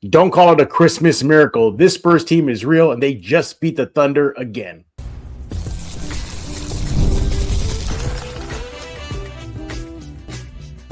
Don't call it a Christmas miracle. This Spurs team is real, and they just beat the Thunder again.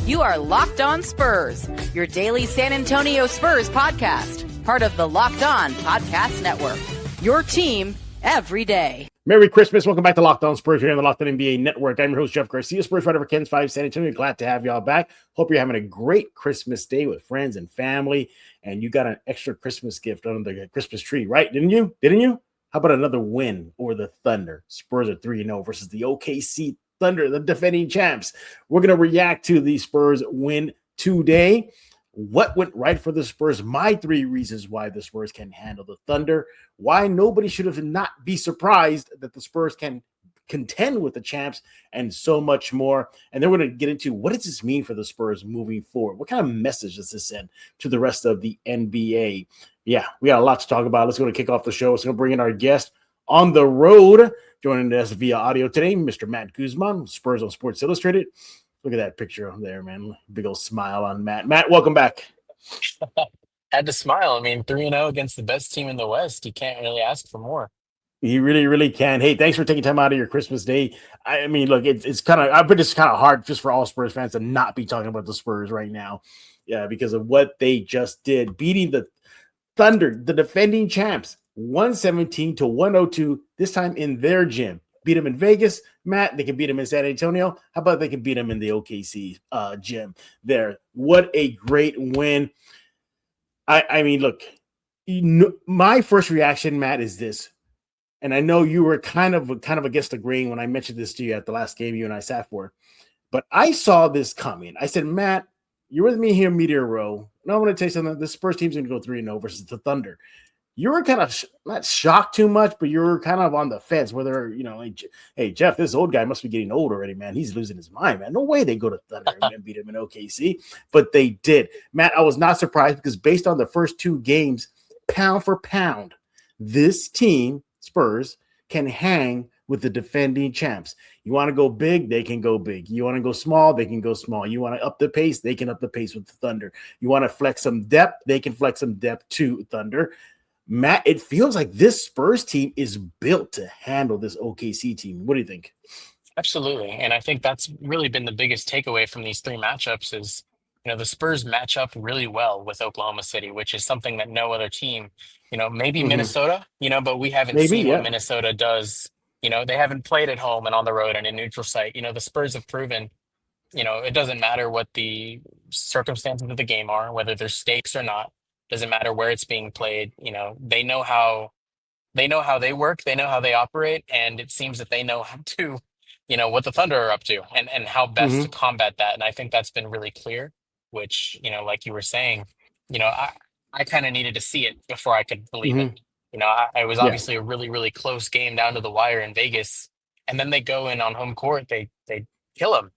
You are Locked On Spurs, your daily San Antonio Spurs podcast, part of the Locked On Podcast Network, your team every day. Merry Christmas. Welcome back to Locked On Spurs here on the Locked On NBA Network. I'm your host, Jeff Garcia, Spurs writer for Ken's 5 San Antonio. Glad to have y'all back. Hope you're having a great Christmas day with friends and family, and you got an extra Christmas gift under the Christmas tree, right? Didn't you? How about another win over the Thunder? Spurs are 3-0 versus the OKC Thunder, the defending champs. We're going to react to the Spurs win today. What went right for the Spurs? My 3 reasons why the Spurs can handle the Thunder. Why nobody should have not be surprised that the Spurs can contend with the champs, and so much more. And then we're going to get into what does this mean for the Spurs moving forward? What kind of message does this send to the rest of the NBA? Yeah, we got a lot to talk about. Let's go to kick off the show. Let's go bring in our guest on the road, joining us via audio today, Mr. Matt Guzman, Spurs on Sports Illustrated. Look at that picture on there, man. Big old smile on Matt. Matt, welcome back. Had to smile. I mean, 3-0 against the best team in the West. You can't really ask for more. You really, really can. Hey, thanks for taking time out of your Christmas day. I mean, look, it's kind of, but it's kind of hard just for all Spurs fans to not be talking about the Spurs right now. Yeah, because of what they just did, beating the Thunder, the defending champs, 117-102, this time in their gym. Beat them in Vegas, Matt. They can beat them in San Antonio. How about they can beat them in the OKC gym there? What a great win. I mean, look, my first reaction, Matt, is this. And I know you were kind of against agreeing when I mentioned this to you at the last game you and I sat for. But I saw this coming. I said, Matt, you're with me here, Meteor Row. And I want to tell you something. The Spurs team's going to go 3-0 versus the Thunder. You were kind of not shocked too much, but you were kind of on the fence whether, like, hey, Jeff, this old guy must be getting old already, man. He's losing his mind, man. No way they go to Thunder and beat him in OKC. But they did. Matt, I was not surprised because based on the first 2 games, pound for pound, this team, Spurs, can hang with the defending champs. You want to go big, they can go big. You want to go small, they can go small. You want to up the pace, they can up the pace with the Thunder. You want to flex some depth, they can flex some depth to Thunder. Matt, it feels like this Spurs team is built to handle this OKC team. What do you think? Absolutely. And I think that's really been the biggest takeaway from these 3 matchups is, the Spurs match up really well with Oklahoma City, which is something that no other team, maybe Minnesota, but we haven't seen what Minnesota does. They haven't played at home and on the road and in neutral site. The Spurs have proven, it doesn't matter what the circumstances of the game are, whether there's stakes or not. Doesn't matter where it's being played. They know how they work. They know how they operate. And it seems that they know how to, what the Thunder are up to and how best to combat that. And I think that's been really clear, which, like you were saying, I kind of needed to see it before I could believe it. I was obviously a really, really close game down to the wire in Vegas. And then they go in on home court. They kill them.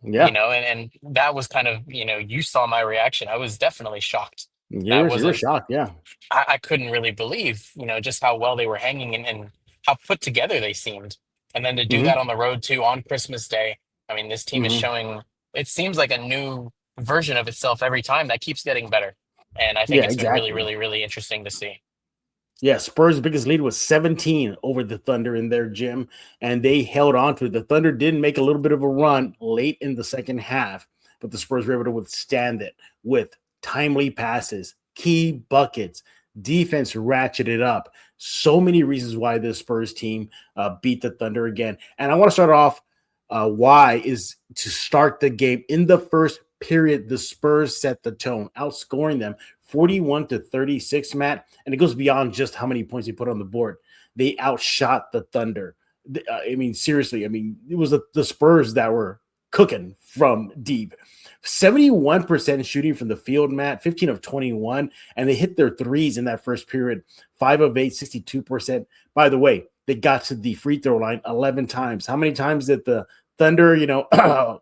Yeah. And that was kind of, you saw my reaction. I was definitely shocked. You were shocked, yeah. I couldn't really believe, just how well they were hanging and how put together they seemed. And then to do that on the road too, on Christmas Day. I mean, this team is showing, it seems like a new version of itself every time that keeps getting better. And I think it's been really, really, really interesting to see. Yeah, Spurs' biggest lead was 17 over the Thunder in their gym, and they held on to it. The Thunder did make a little bit of a run late in the second half, but the Spurs were able to withstand it with timely passes, key buckets, defense ratcheted up. So many reasons why this Spurs team beat the Thunder again. And I want to start off why is to start the game. In the first period, the Spurs set the tone, outscoring them 41-36, Matt. And it goes beyond just how many points they put on the board. They outshot the Thunder. I mean, seriously, it was the Spurs that were cooking from deep. 71% shooting from the field, Matt, 15 of 21, and they hit their threes in that first period, 5 of 8, 62%. By the way, they got to the free throw line 11 times. How many times did the Thunder,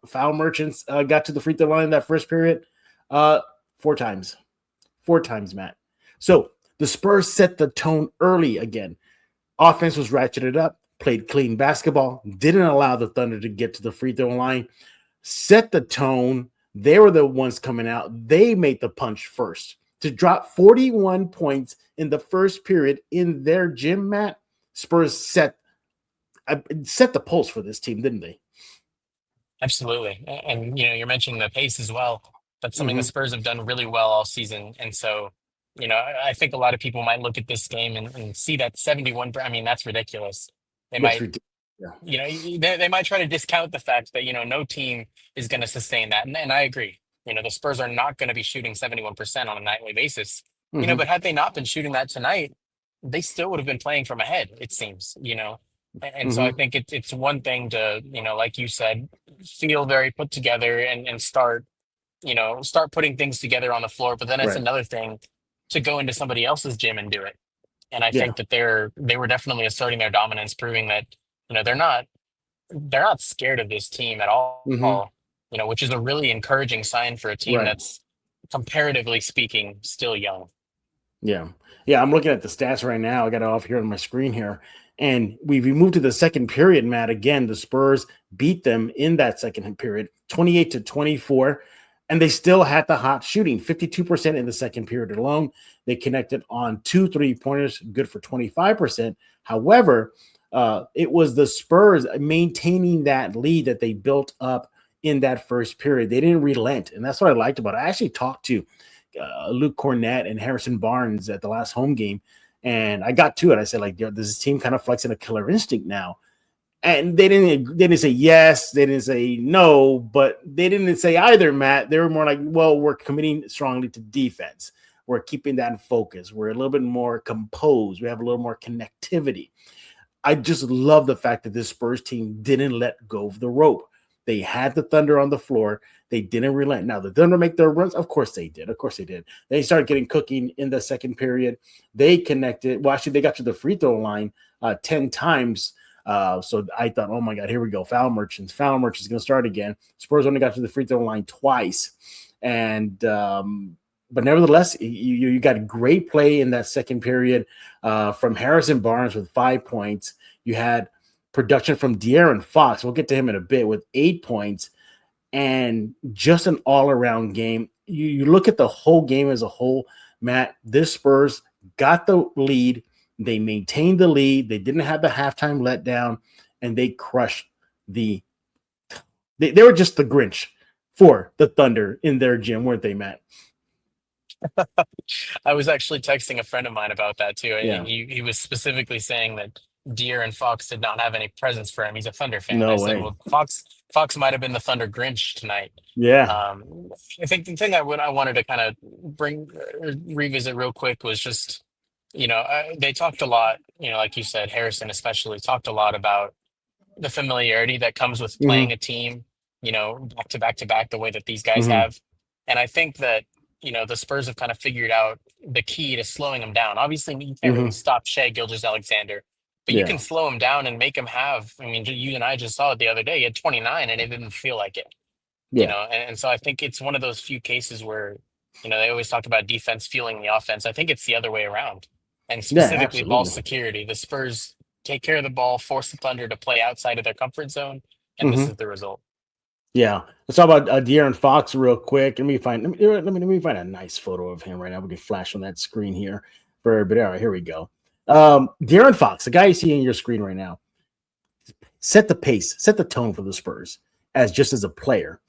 foul merchants got to the free throw line in that first period? 4 times. 4 times, Matt. So the Spurs set the tone early again. Offense was ratcheted up, played clean basketball, didn't allow the Thunder to get to the free throw line, set the tone. They were the ones coming out. They made the punch first to drop 41 points in the first period in their gym, Matt, Spurs set the pulse for this team, didn't they? Absolutely. And, you're mentioning the pace as well. That's something the Mm-hmm. Spurs have done really well all season. And so, I think a lot of people might look at this game and see that 71. I mean, that's ridiculous. They That's might, ridiculous. Yeah. they might try to discount the fact that, no team is going to sustain that. And I agree. The Spurs are not going to be shooting 71% on a nightly basis. Mm-hmm. But had they not been shooting that tonight, they still would have been playing from ahead, it seems. And so I Mm-hmm. think it's one thing to, like you said, feel very put together and start, start putting things together on the floor. But then it's Right. another thing to go into somebody else's gym and do it. And I Yeah. think that they were definitely asserting their dominance, proving that, they're not scared of this team at Mm-hmm. all, which is a really encouraging sign for a team Right. that's comparatively speaking still young. Yeah. Yeah. I'm looking at the stats right now. I got it off here on my screen here. And we moved to the second period, Matt. Again, the Spurs beat them in that second period, 28-24. And they still had the hot shooting, 52% in the second period alone. They connected on 2 3-pointers, good for 25%. However, it was the Spurs maintaining that lead that they built up in that first period. They didn't relent. And that's what I liked about it. I actually talked to Luke Cornett and Harrison Barnes at the last home game. And I got to it. I said, like, does this team kind of flexing a killer instinct now? And they didn't say yes, they didn't say no, but they didn't say either, Matt. They were more like, well, we're committing strongly to defense. We're keeping that in focus. We're a little bit more composed. We have a little more connectivity. I just love the fact that this Spurs team didn't let go of the rope. They had the Thunder on the floor. They didn't relent. Now, the Thunder make their runs. Of course they did. Of course they did. They started getting cooking in the second period. They connected. Well, actually, they got to the free throw line 10 times. So I thought, oh, my God, here we go. Foul merchants. Foul merchants going to start again. Spurs only got to the free throw line twice. And but nevertheless, you got great play in that second period from Harrison Barnes with 5 points. You had production from De'Aaron Fox. We'll get to him in a bit with 8 points. And just an all-around game. You look at the whole game as a whole, Matt, this Spurs got the lead. They maintained the lead. They didn't have the halftime letdown, and they crushed they were just the Grinch for the Thunder in their gym, weren't they, Matt? I was actually texting a friend of mine about that too, Yeah. and he was specifically saying that De'Aaron Fox did not have any presence for him. He's a Thunder fan. No I said, way. well, Fox might have been the Thunder Grinch tonight. Yeah. I think the thing I wanted to kind of revisit real quick was just, they talked a lot, like you said, Harrison especially talked a lot about the familiarity that comes with Mm-hmm. playing a team, back to back to back, the way that these guys Mm-hmm. have. And I think that, the Spurs have kind of figured out the key to slowing them down. Obviously, you can't really Mm-hmm. stop Shai Gilgeous-Alexander, but you Yeah. can slow him down and make him have. I mean, you and I just saw it the other day. He had 29 and it didn't feel like it, Yeah. and so I think it's one of those few cases where, they always talk about defense fueling the offense. I think it's the other way around. And Yeah, specifically ball absolutely. security. The Spurs take care of the ball, force the Thunder to play outside of their comfort zone, and this Mm-hmm. is the result. Yeah. Let's talk about De'Aaron Fox real quick. Let me find a nice photo of him right now. We can flash on that screen here for everybody. All right, here we go. De'Aaron Fox, the guy you see on your screen right now, set the pace, set the tone for the Spurs as a player.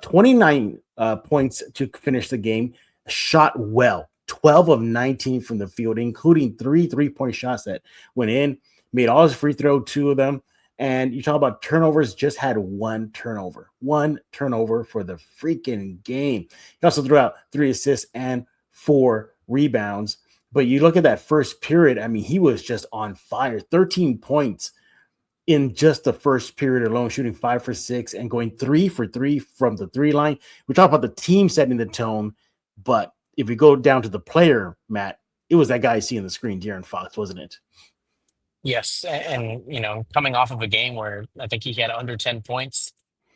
29 points to finish the game, shot well, 12 of 19 from the field, including 3 3-point shots that went in, made all his free throw, 2 of them. And you talk about turnovers, just had one turnover for the freaking game. He also threw out 3 assists and 4 rebounds. But you look at that first period, I mean, he was just on fire. 13 points in just the first period alone, shooting 5 for 6 and going 3 for 3 from the 3 line. We talk about the team setting the tone, but if we go down to the player, Matt, it was that guy you see on the screen, De'Aaron Fox, wasn't it? Yes, and coming off of a game where I think he had under 10 points,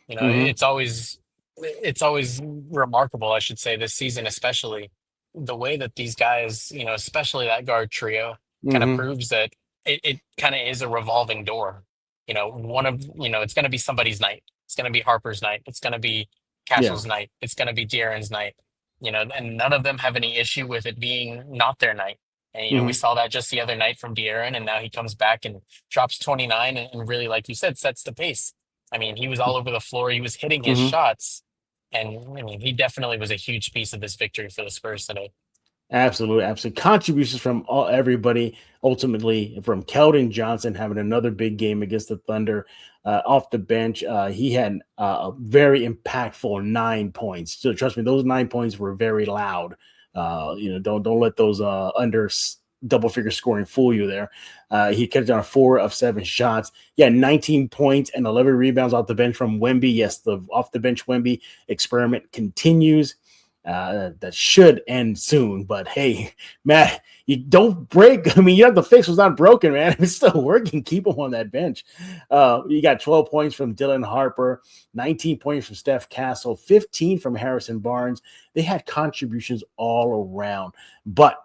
Mm-hmm. it's always remarkable, I should say, this season especially, the way that these guys, especially that guard trio, kind of Mm-hmm. proves that it kind of is a revolving door. It's going to be somebody's night. It's going to be Harper's night. It's going to be Yeah. Cashel's night. It's going to be De'Aaron's night. and none of them have any issue with it being not their night. And, we saw that just the other night from De'Aaron, and now he comes back and drops 29 and really, like you said, sets the pace. I mean, he was all over the floor. He was hitting his shots. And, I mean, he definitely was a huge piece of this victory for the Spurs today. Absolutely, absolutely. Contributions from everybody. Ultimately, from Keldon Johnson having another big game against the Thunder off the bench. He had a very impactful 9 points. So trust me, those 9 points were very loud. Don't let those under double figure scoring fool you there. He kept on 4 of 7 shots. He had 19 points and 11 rebounds off the bench from Wemby. Yes, the off the bench Wemby experiment continues. That should end soon, but hey, Matt, you don't break. I mean, you have the fix was not broken, man. It's still working. Keep him on that bench. You got 12 points from Dylan Harper, 19 points from Steph Castle, 15 from Harrison Barnes. They had contributions all around. But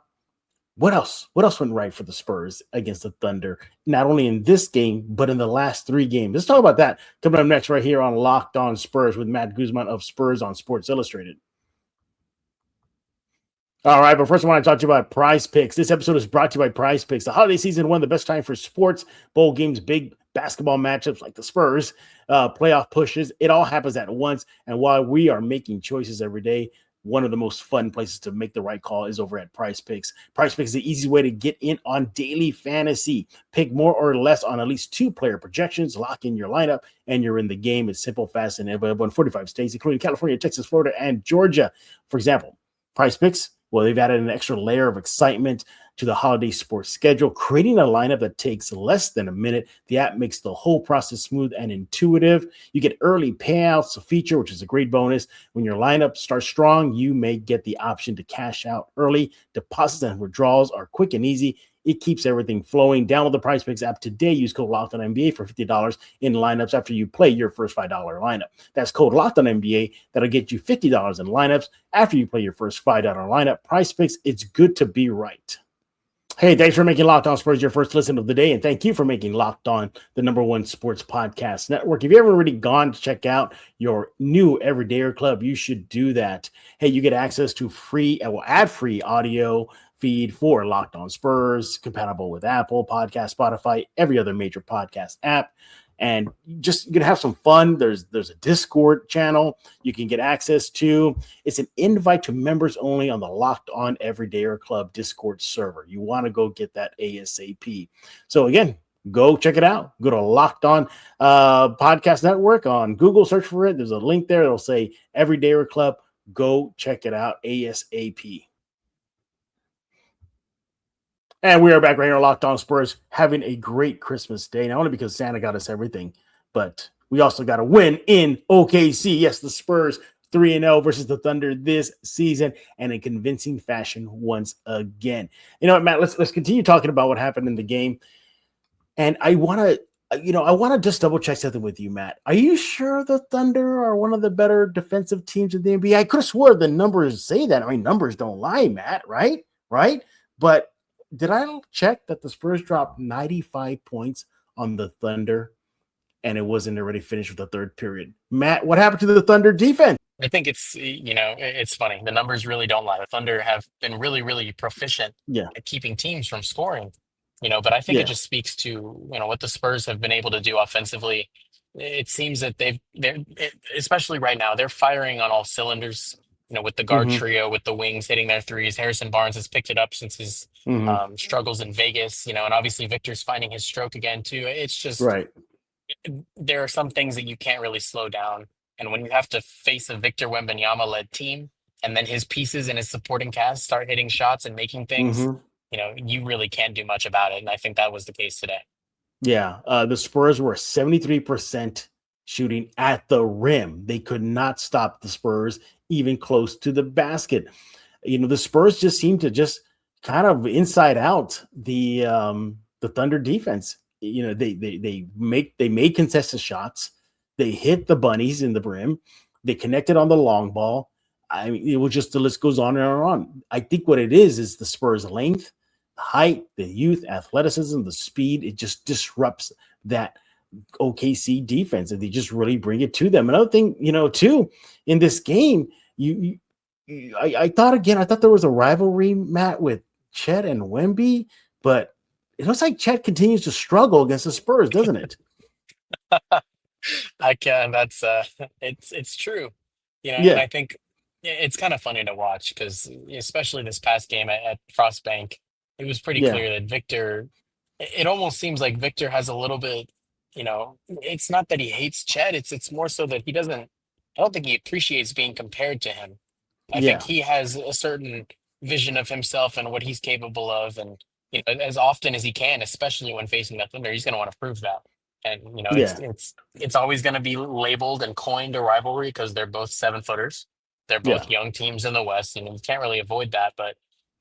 what else? What else went right for the Spurs against the Thunder? Not only in this game, but in the last 3 games. Let's talk about that coming up next right here on Locked On Spurs with Matt Guzman of Spurs on Sports Illustrated. All right, but first I want to talk to you about Prize Picks. This episode is brought to you by Prize Picks. The holiday season, one of the best time for sports, bowl games, big basketball matchups like the Spurs, playoff pushes. It all happens at once. And while we are making choices every day, one of the most fun places to make the right call is over at Prize Picks. Prize Picks is the easy way to get in on daily fantasy. Pick more or less on at least 2 player projections, lock in your lineup, and you're in the game. It's simple, fast, and available in 45 states, including California, Texas, Florida, and Georgia. For example, Prize Picks, well, they've added an extra layer of excitement to the holiday sports schedule, creating a lineup that takes less than a minute. The app makes the whole process smooth and intuitive. You get early payouts, a feature, which is a great bonus. When your lineup starts strong, you may get the option to cash out early. Deposits and withdrawals are quick and easy. It keeps everything flowing. Download the Prize Picks app today. Use code LOCKEDONNBA for $50 in lineups after you play your first $5 lineup. That's code LOCKEDONNBA. That'll get you $50 in lineups after you play your first $5 lineup. Prize Picks, it's good to be right. Hey, thanks for making Locked On Spurs your first listen of the day, and thank you for making Locked On the #1 sports podcast network. If you haven't already gone to check out your new Everydayer Club, you should do that. Hey, you get access to ad-free audio feed for Locked On Spurs, compatible with Apple Podcast, Spotify, every other major podcast app. And just you can have some fun. There's a Discord channel you can get access to. It's an invite to members only on the Locked On Everydayer Club Discord server. You want to go get that ASAP. So again, go check it out. Go to Locked On Podcast Network on Google, search for it. There's a link there. It'll say Everydayer Club. Go check it out ASAP. And we are back right here on Locked On Spurs, having a great Christmas day. Not only because Santa got us everything, but we also got a win in OKC. Yes, the Spurs 3-0 versus the Thunder this season, and in convincing fashion once again. You know what, Matt? Let's continue talking about what happened in the game. And I want to just double check something with you, Matt. Are you sure the Thunder are one of the better defensive teams in the NBA? I could have swore the numbers say that. I mean, numbers don't lie, Matt. Right? But did I check that the Spurs dropped 95 points on the Thunder and it wasn't already finished with the third period? Matt, what happened to the Thunder defense? I think it's funny. The numbers really don't lie. The Thunder have been really, really proficient at keeping teams from scoring, but I think it just speaks to, what the Spurs have been able to do offensively. It seems that they're especially right now, they're firing on all cylinders. With the guard trio, with the wings hitting their threes. Harrison Barnes has picked it up since his struggles in Vegas, and obviously Victor's finding his stroke again too. It's just, there are some things that you can't really slow down. And when you have to face a Victor Wembanyama led team, and then his pieces and his supporting cast start hitting shots and making things, you really can't do much about it. And I think that was the case today. Yeah. The Spurs were 73% shooting at the rim. They could not stop the Spurs even close to the basket. The Spurs just seem to just kind of inside out the Thunder defense. They made contested shots. They hit the bunnies in the brim. They connected on the long ball. I mean, it was just, the list goes on and on. I think what it is the Spurs' length, the height, the youth, athleticism, the speed. It just disrupts that OKC defense, and they just really bring it to them. Another thing, too, in this game, I thought again, I thought there was a rivalry, Matt, with Chet and Wemby, but it looks like Chet continues to struggle against the Spurs, doesn't it? I can. That's it's true, and Yeah, I think it's kind of funny to watch because especially this past game at Frostbank, it was pretty yeah, clear that Victor. It almost seems like Victor has a little bit. It's not that he hates Chet. It's more so that he doesn't. I don't think he appreciates being compared to him. I think yeah, he has a certain vision of himself and what he's capable of, and as often as he can, especially when facing that Thunder, he's going to want to prove that. And yeah, it's always going to be labeled and coined a rivalry because they're both 7-footers. They're yeah, both young teams in the West. You can't really avoid that. But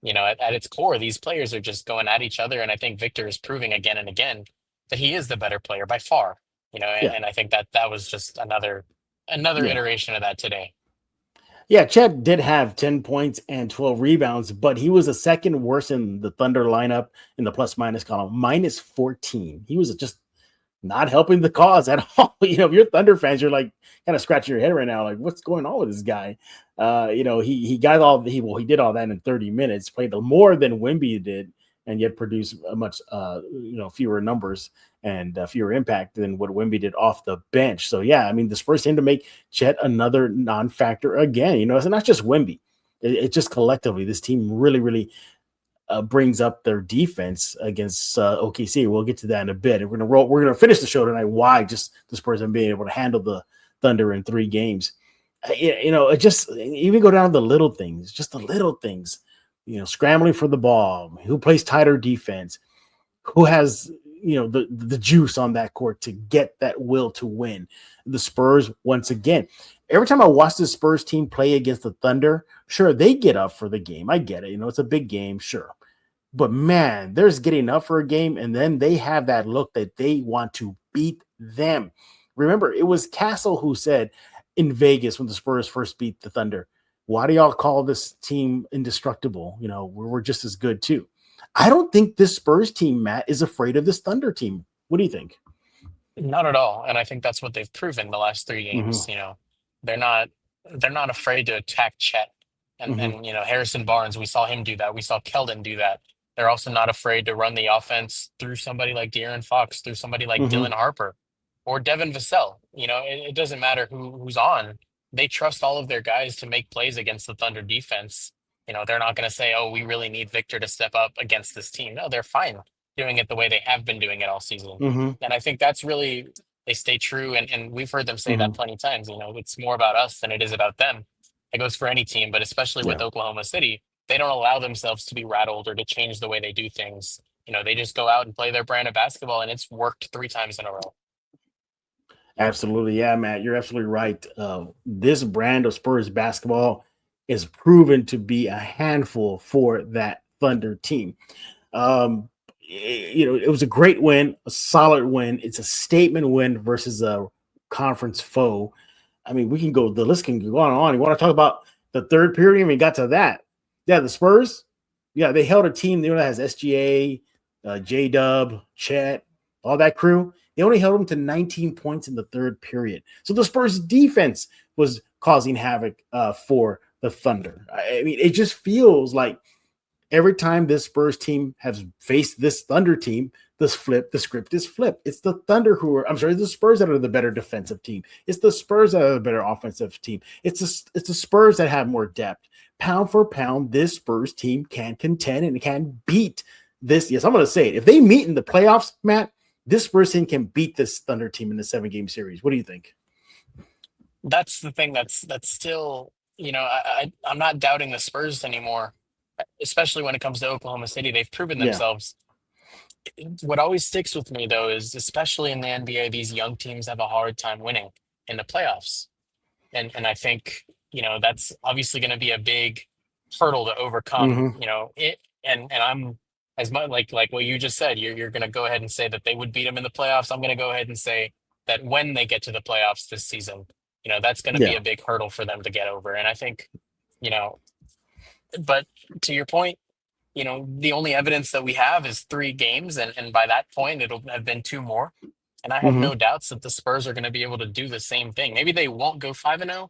at its core, these players are just going at each other, and I think Victor is proving again and again that he is the better player by far. yeah, And I think that was just another yeah. iteration of that today. Yeah, Chet did have 10 points and 12 rebounds, but he was the second worst in the Thunder lineup in the plus minus column, minus 14. He was just not helping the cause at all. If you're Thunder fans, you're like kind of scratching your head right now, like what's going on with this guy? He got he did all that in 30 minutes, played more than Wemby did, and yet produced a much fewer numbers and fewer impact than what Wemby did off the bench. So yeah, I mean the Spurs seem to make Chet another non-factor again. It's not just Wemby. It's just collectively this team really, really brings up their defense against OKC. We'll get to that in a bit. And we're gonna finish the show tonight. Why just the Spurs have been able to handle the Thunder in 3 games? It just even go down to the little things, just the little things. Scrambling for the ball, who plays tighter defense, who has the juice on that court to get that will to win. The Spurs once again. Every time I watch the Spurs team play against the Thunder, sure, they get up for the game. I get it. It's a big game, sure. But man, there's getting up for a game, and then they have that look that they want to beat them. Remember, it was Castle who said in Vegas when the Spurs first beat the Thunder, why do y'all call this team indestructible? We're just as good too. I don't think this Spurs team, Matt, is afraid of this Thunder team. What do you think? Not at all. And I think that's what they've proven the last 3 games. Mm-hmm, They're not they're not afraid to attack Chet. And mm-hmm, and Harrison Barnes, we saw him do that. We saw Keldon do that. They're also not afraid to run the offense through somebody like De'Aaron Fox, through somebody like mm-hmm, Dylan Harper or Devin Vassell. It doesn't matter who's on. They trust all of their guys to make plays against the Thunder defense. They're not going to say, "Oh, we really need Victor to step up against this team." No, they're fine doing it the way they have been doing it all season. mm-hmm, And I think that's really they stay true. And we've heard them say that mm-hmm. plenty of times. It's more about us than it is about them. It goes for any team, but especially with Yeah. Oklahoma City, they don't allow themselves to be rattled or to change the way they do things. They just go out and play their brand of basketball, and it's worked 3 times in a row. Absolutely. Yeah, Matt, you're absolutely right. This brand of Spurs basketball is proven to be a handful for that Thunder team. It was a great win, a solid win. It's a statement win versus a conference foe. I mean, the list can go on and on. You want to talk about the third period? I mean, got to that. Yeah, the Spurs, yeah, they held a team that has SGA, J Dub, Chet, all that crew. They only held them to 19 points in the third period. So the Spurs defense was causing havoc for the Thunder. I mean, it just feels like every time this Spurs team has faced this Thunder team, the script is flipped. It's the Thunder the Spurs that are the better defensive team. It's the Spurs that are the better offensive team. It's the Spurs that have more depth. Pound for pound, this Spurs team can contend and can beat this. Yes, I'm going to say it. If they meet in the playoffs, Matt, this Spurs team can beat this Thunder team in the 7-game series. What do you think? That's the thing that's still, I'm not doubting the Spurs anymore, especially when it comes to Oklahoma City. They've proven Yeah. themselves. What always sticks with me, though, is especially in the NBA, these young teams have a hard time winning in the playoffs. And I think, that's obviously going to be a big hurdle to overcome, Mm-hmm. And I'm as much like what you just said, you're going to go ahead and say that they would beat them in the playoffs. I'm going to go ahead and say that when they get to the playoffs this season, that's going to be Yeah. a big hurdle for them to get over. And I think, you know, but to your point, the only evidence that we have is 3 games. And by that point, it'll have been 2 more. And I have Mm-hmm. no doubts that the Spurs are going to be able to do the same thing. Maybe they won't go 5-0,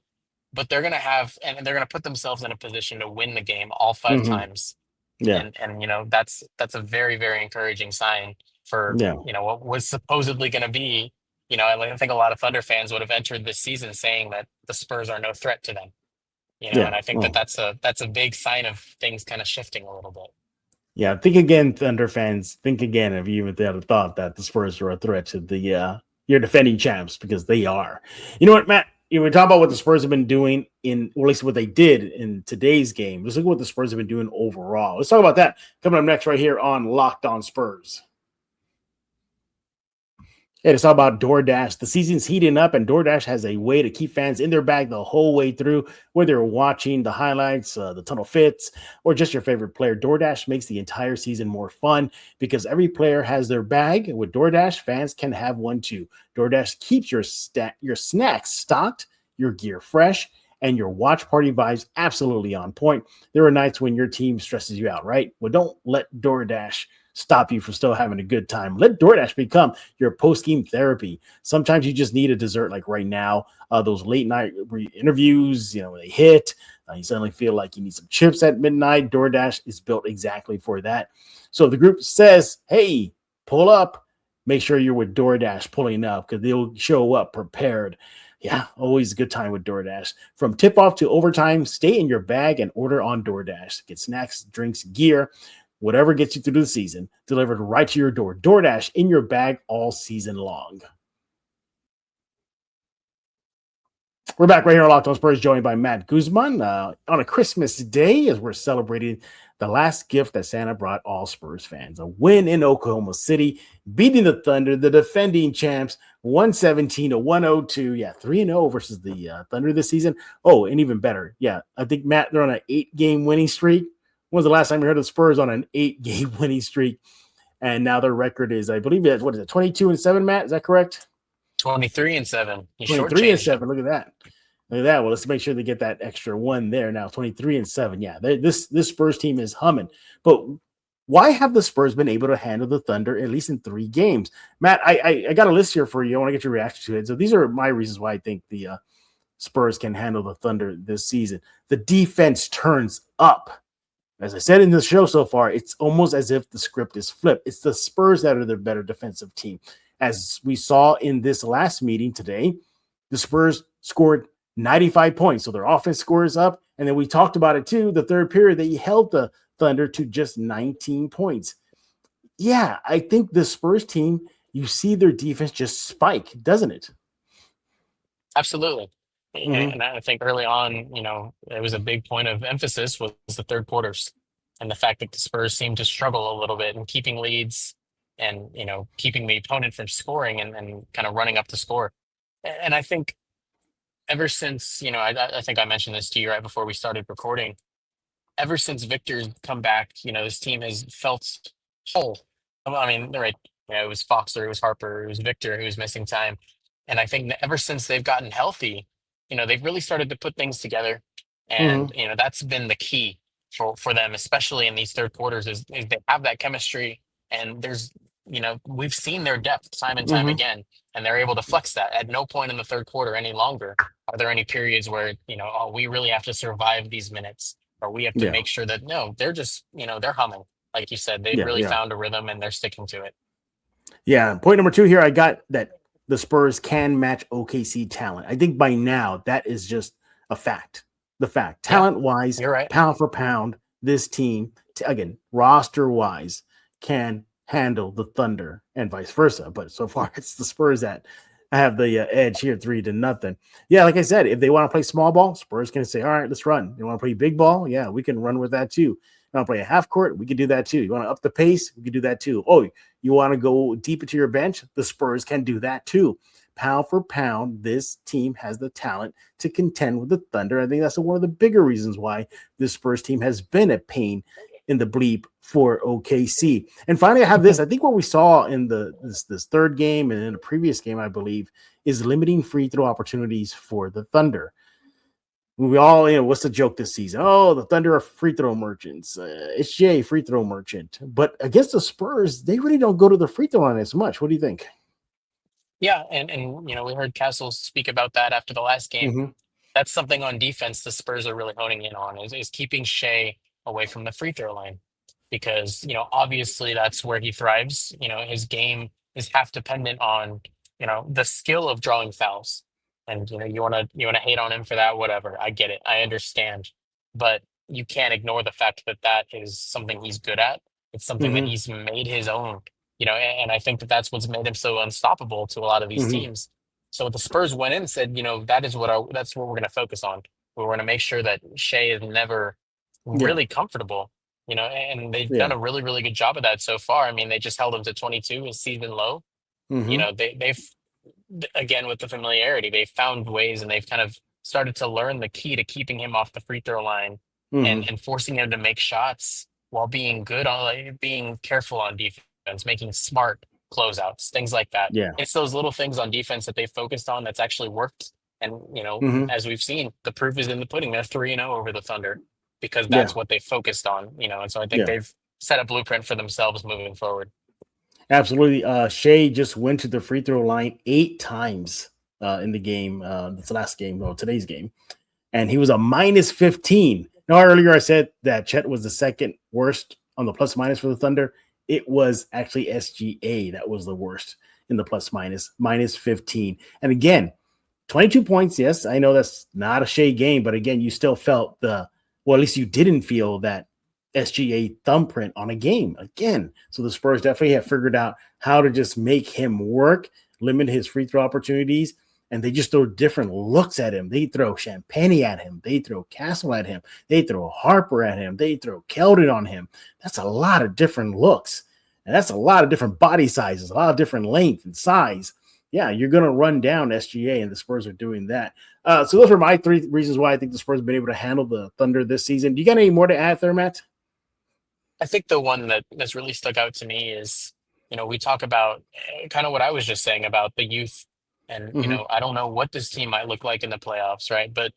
but they're going to have, and they're going to put themselves in a position to win the game all 5 Hmm. times. Yeah. And that's a very, very encouraging sign for, Yeah. what was supposedly going to be, I think a lot of Thunder fans would have entered this season saying that the Spurs are no threat to them. Yeah. And I think that Well, that's a big sign of things kind of shifting a little bit. yeah. Think again, Thunder fans. Think again if you even had thought that the Spurs were a threat to the your defending champs, because they are. You know what, Matt? We talk about what the Spurs have been doing or at least what they did in today's game. Let's look at what the Spurs have been doing overall. Let's talk about that coming up next right here on Locked On Spurs. Hey, it's all about DoorDash. The season's heating up, and DoorDash has a way to keep fans in their bag the whole way through, whether you're watching the highlights, the tunnel fits, or just your favorite player. DoorDash makes the entire season more fun because every player has their bag. With DoorDash, fans can have one too. DoorDash keeps your snacks stocked, your gear fresh, and your watch party vibes absolutely on point. There are nights when your team stresses you out, right? Well, don't let DoorDash stop you from still having a good time. Let DoorDash become your post-game therapy. Sometimes you just need a dessert, like right now. Those late night interviews, when they hit, you suddenly feel like you need some chips at midnight. DoorDash is built exactly for that. So if the group says, hey, pull up, make sure you're with DoorDash pulling up, because they'll show up prepared. Yeah, always a good time with DoorDash. From tip-off to overtime, stay in your bag and order on DoorDash. Get snacks, drinks, gear, whatever gets you through the season, delivered right to your door. DoorDash in your bag all season long. We're back right here on Locked On Spurs, joined by Matt Guzman on a Christmas day as we're celebrating the last gift that Santa brought all Spurs fans. A win in Oklahoma City, beating the Thunder, the defending champs, 117-102. Yeah, 3-0 versus the Thunder this season. Oh, and even better. Yeah, I think, Matt, they're on an 8-game winning streak. When was the last time you heard of the Spurs on an 8-game winning streak? And now their record is, I believe, 22-7, Matt? Is that correct? 23-7. 23-7. Look at that. Look at that. Well, let's make sure they get that extra one there now. 23-7. Yeah, this Spurs team is humming. But why have the Spurs been able to handle the Thunder at least in 3 games? Matt, I got a list here for you. I want to get your reaction to it. So these are my reasons why I think the Spurs can handle the Thunder this season. The defense turns up. As I said in the show so far, it's almost as if the script is flipped. It's the Spurs that are the better defensive team. As we saw in this last meeting today, the Spurs scored 95 points. So their offense scores up. And then we talked about it too, the third period, they held the Thunder to just 19 points. Yeah, I think the Spurs team, you see their defense just spike, doesn't it? Absolutely. Mm-hmm. And I think early on, it was a big point of emphasis was the third quarters, and the fact that the Spurs seemed to struggle a little bit in keeping leads and, keeping the opponent from scoring and kind of running up the score. And I think ever since, I think I mentioned this to you right before we started recording, ever since Victor's come back, this team has felt whole. I mean, right, it was Foxer, it was Harper, it was Victor who was missing time. And I think that ever since they've gotten healthy, they've really started to put things together. And, that's been the key for them, especially in these third quarters, is they have that chemistry. And there's, we've seen their depth time and time again, and they're able to flex that. At no point in the third quarter any longer are there any periods where, we really have to survive these minutes, or we have to make sure that, no, they're just, they're humming. Like you said, they've really found a rhythm and they're sticking to it. Yeah. Point number 2 here, I got that the Spurs can match OKC talent. I think by now that is just a fact. The fact, talent-wise, you're right. Pound for pound, this team, again, roster-wise, can handle the Thunder and vice versa. But so far, it's the Spurs that have the edge here, 3-0. Yeah, like I said, if they want to play small ball, Spurs can say, all right, let's run. They want to play big ball? Yeah, we can run with that too. You want to play a half court? We can do that too. You want to up the pace? We can do that too. Oh, you want to go deep into your bench? The Spurs can do that too. Pound for pound, this team has the talent to contend with the Thunder. I think that's one of the bigger reasons why this Spurs team has been a pain in the bleep for OKC. And finally, I have this. I think what we saw in this third game and in the previous game, I believe, is limiting free throw opportunities for the Thunder. We all, what's the joke this season? Oh, the Thunder are free throw merchants. It's Jay, free throw merchant. But against the Spurs, they really don't go to the free throw line as much. What do you think? Yeah, and we heard Castle speak about that after the last game. that's something on defense the Spurs are really honing in on is keeping Shea away from the free throw line because, obviously that's where he thrives. His game is half dependent on, the skill of drawing fouls. And, you want to hate on him for that, whatever. I get it. I understand. But you can't ignore the fact that that is something he's good at. It's something that Hmm. he's made his own, and I think that that's what's made him so unstoppable to a lot of these Hmm. teams. So the Spurs went in and said, that's what we're going to focus on. We're going to make sure that Shea is never Yeah. really comfortable, and they've done Yeah. a really, really good job of that so far. I mean, they just held him to 22 as season low. Hmm. They've again with the familiarity, they've found ways and they've kind of started to learn the key to keeping him off the free throw line Hmm. and forcing him to make shots while being good on like, being careful on defense, making smart closeouts, things like that. Yeah. It's those little things on defense that they focused on that's actually worked. And Hmm. as we've seen, the proof is in the pudding. They're 3-0 over the Thunder because Yeah. that's what they focused on. And so I think Yeah. they've set a blueprint for themselves moving forward. Absolutely. Shea just went to the free throw line 8 times in the game. This last game, or today's game, and he was a minus 15. Now, earlier I said that Chet was the second worst on the plus minus for the Thunder. It was actually SGA that was the worst in the plus minus 15. And again, 22 points. Yes, I know that's not a Shea game, but again, you still felt at least you didn't feel that SGA thumbprint on a game again. So the Spurs definitely have figured out how to just make him work, limit his free throw opportunities, and they just throw different looks at him. They throw Champagne at him. They throw Castle at him. They throw Harper at him. They throw Keldon on him. That's a lot of different looks. And that's a lot of different body sizes, a lot of different length and size. Yeah, you're going to run down SGA, and the Spurs are doing that. So those are my 3 reasons why I think the Spurs have been able to handle the Thunder this season. Do you got any more to add there, Matt? I think the one that's really stuck out to me is, we talk about kind of what I was just saying about the youth. And, Mm-hmm. I don't know what this team might look like in the playoffs, right? But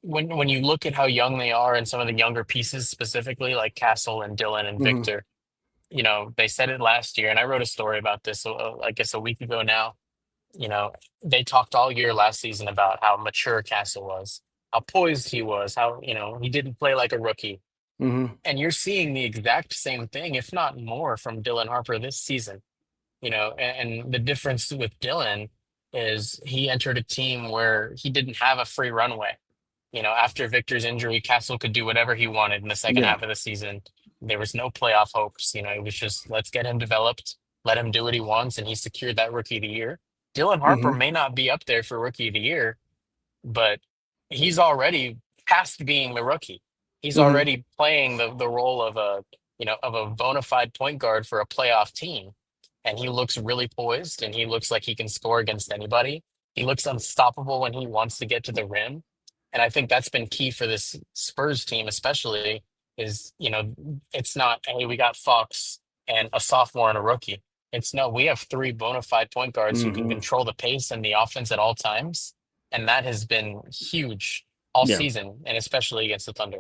when you look at how young they are and some of the younger pieces specifically, like Castle and Dylan and Mm-hmm. Victor, they said it last year, and I wrote a story about this, I guess a week ago now. You know, they talked all year last season about how mature Castle was, how poised he was, how, he didn't play like a rookie. Mm-hmm. And you're seeing the exact same thing, if not more, from Dylan Harper this season. And the difference with Dylan is he entered a team where he didn't have a free runway. After Victor's injury, Castle could do whatever he wanted in the second Yeah. half of the season. There was no playoff hopes. It was just let's get him developed, let him do what he wants, and he secured that rookie of the year. Dylan Harper Mm-hmm. may not be up there for rookie of the year, but he's already past being the rookie. He's Mm-hmm. already playing the role of a bona fide point guard for a playoff team. And he looks really poised and he looks like he can score against anybody. He looks unstoppable when he wants to get to the rim. And I think that's been key for this Spurs team, especially is, it's not, hey, we got Fox and a sophomore and a rookie. It's no, we have 3 bona fide point guards who can Mm-hmm. control the pace and the offense at all times. And that has been huge all Yeah. season, and especially against the Thunder.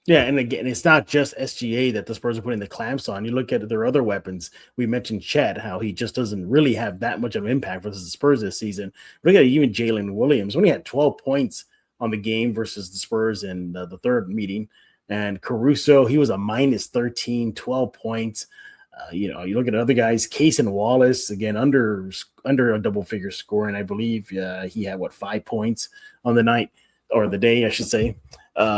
Yeah, and again, it's not just SGA that the Spurs are putting the clamps on. You look at their other weapons. We mentioned Chet, how he just doesn't really have that much of an impact versus the Spurs this season. Look at even Jalen Williams. Only had 12 points on the game versus the Spurs in the third meeting. And Caruso, he was a minus 13, 12 points. You look at other guys, Case and Wallace, again, under a double figure score. And I believe he had, 5 points on the night or the day, I should say.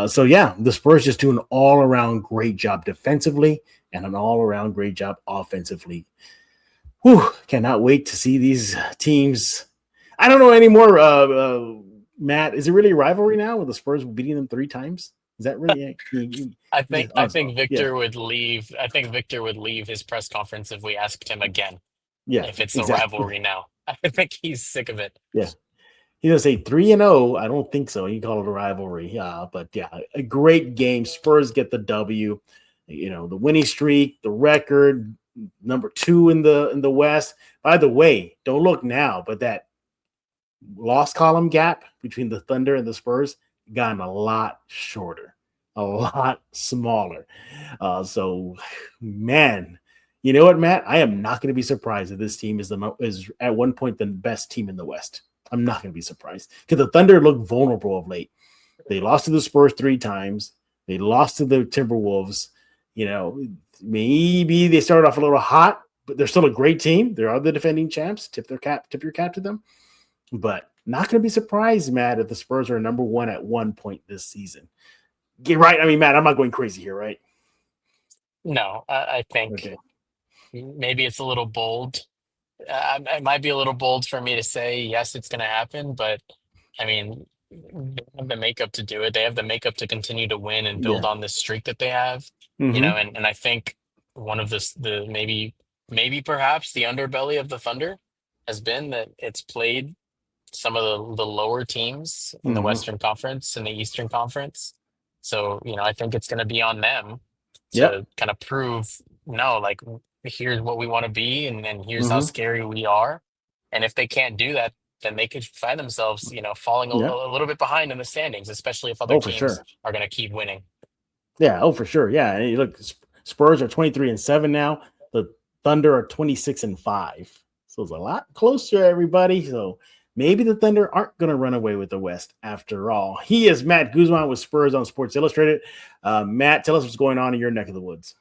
So yeah, the Spurs just do an all-around great job defensively and an all-around great job offensively. Whew, cannot wait to see these teams. I don't know anymore, Matt. Is it really a rivalry now with the Spurs beating them 3 times? Is that really? I think Victor would leave. I think Victor would leave his press conference if we asked him again Yeah, if it's a exactly. rivalry now. I think he's sick of it. Yeah. He's gonna say 3-0. I don't think so. You call it a rivalry. Yeah, but yeah, a great game. Spurs get the W. The winning streak, the record, number 2 in the West. By the way, don't look now, but that loss column gap between the Thunder and the Spurs gotten a lot shorter, a lot smaller. So, man, you know what, Matt? I am not going to be surprised if this team is at one point the best team in the West. I'm not going to be surprised because the Thunder look vulnerable of late. They lost to the Spurs 3 times. They lost to the Timberwolves. Maybe they started off a little hot, but they're still a great team. They are the defending champs. Tip your cap to them. But not going to be surprised, Matt, if the Spurs are number 1 at one point this season. Get right. I mean, Matt, I'm not going crazy here, right? No, I think maybe it's a little bold. It might be a little bold for me to say, yes, it's going to happen. But, I mean, they have the makeup to do it. They have the makeup to continue to win and build on this streak that they have. And I think one of the maybe perhaps the underbelly of the Thunder has been that it's played some of the lower teams in the Western Conference and the Eastern Conference. So, I think it's going to be on them to kind of prove, no, like, here's what we want to be, and here's how scary we are. And if they can't do that, then they could find themselves, falling a little bit behind in the standings, especially if other teams are going to keep winning. Yeah, for sure. Yeah, and look, Spurs are 23-7 now. The Thunder are 26-5. So it's a lot closer, everybody. So maybe the Thunder aren't going to run away with the West after all. He is Matt Guzman with Spurs on Sports Illustrated. Matt, tell us what's going on in your neck of the woods.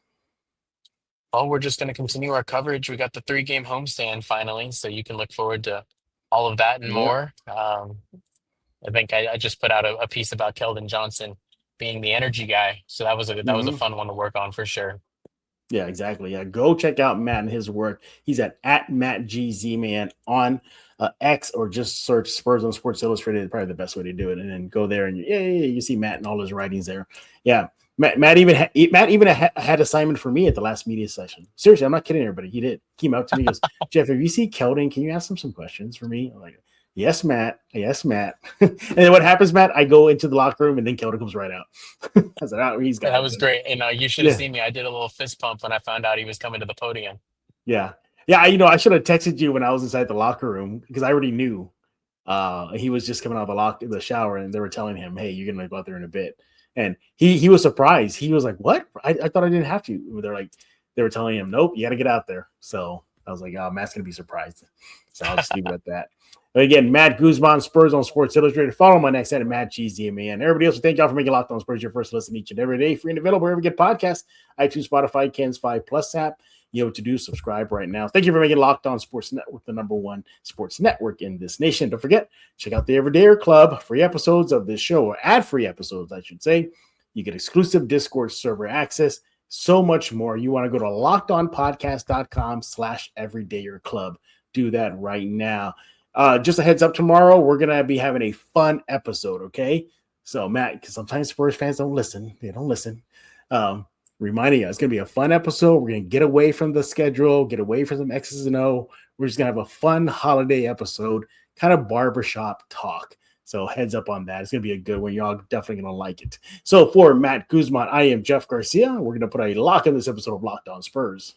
Oh, we're just going to continue our coverage. We got the 3-game homestand finally, so you can look forward to all of that and more. I think I just put out a piece about Keldon Johnson being the energy guy, so that was a fun one to work on for sure. Yeah, exactly. Yeah, go check out Matt and his work. He's at MattGZman on X, or just search Spurs on Sports Illustrated. Probably the best way to do it, and then go there and you see Matt and all his writings there. Yeah, Matt even had assignment for me at the last media session. Seriously, I'm not kidding everybody. He did. He came out to me and goes, Jeff, if you see Keldon, can you ask him some questions for me? I'm like, yes, Matt. Yes, Matt. And then what happens, Matt? I go into the locker room and then Keldon comes right out. I was like, he's got that was great. And you should have seen me. I did a little fist pump when I found out he was coming to the podium. Yeah. Yeah, I should have texted you when I was inside the locker room because I already knew he was just coming out of the shower, and they were telling him, hey, you're going to go out there in a bit. And he was surprised. He was like, what? I thought I didn't have to. They were telling him, nope, you got to get out there. So I was like, oh, Matt's going to be surprised. So I'll just leave it at that. But again, Matt Guzman, Spurs on Sports Illustrated. Follow him on X at MattGZman. Everybody else, thank y'all for making Locked On Spurs your first listen each and every day. Free and available wherever you get podcasts, iTunes, Spotify, Ken's 5 Plus app. You know what to do. Subscribe right now. Thank you for making Locked On Sports Network the #1 sports network in this nation. Don't forget, check out the Everydayer Club. Free episodes of this show, or ad-free episodes, I should say. You get exclusive Discord server access, so much more. You want to go to lockedonpodcast.com/Everydayer Club. Do that right now. Just a heads up, tomorrow we're going to be having a fun episode, okay? So, Matt, because sometimes Spurs fans don't listen. They don't listen. Reminding you, it's going to be a fun episode. We're going to get away from the schedule, get away from some X's and O. We're just going to have a fun holiday episode, kind of barbershop talk. So heads up on that. It's going to be a good one. Y'all definitely going to like it. So for Matt Guzman, I am Jeff Garcia. We're going to put a lock in this episode of Locked On Spurs.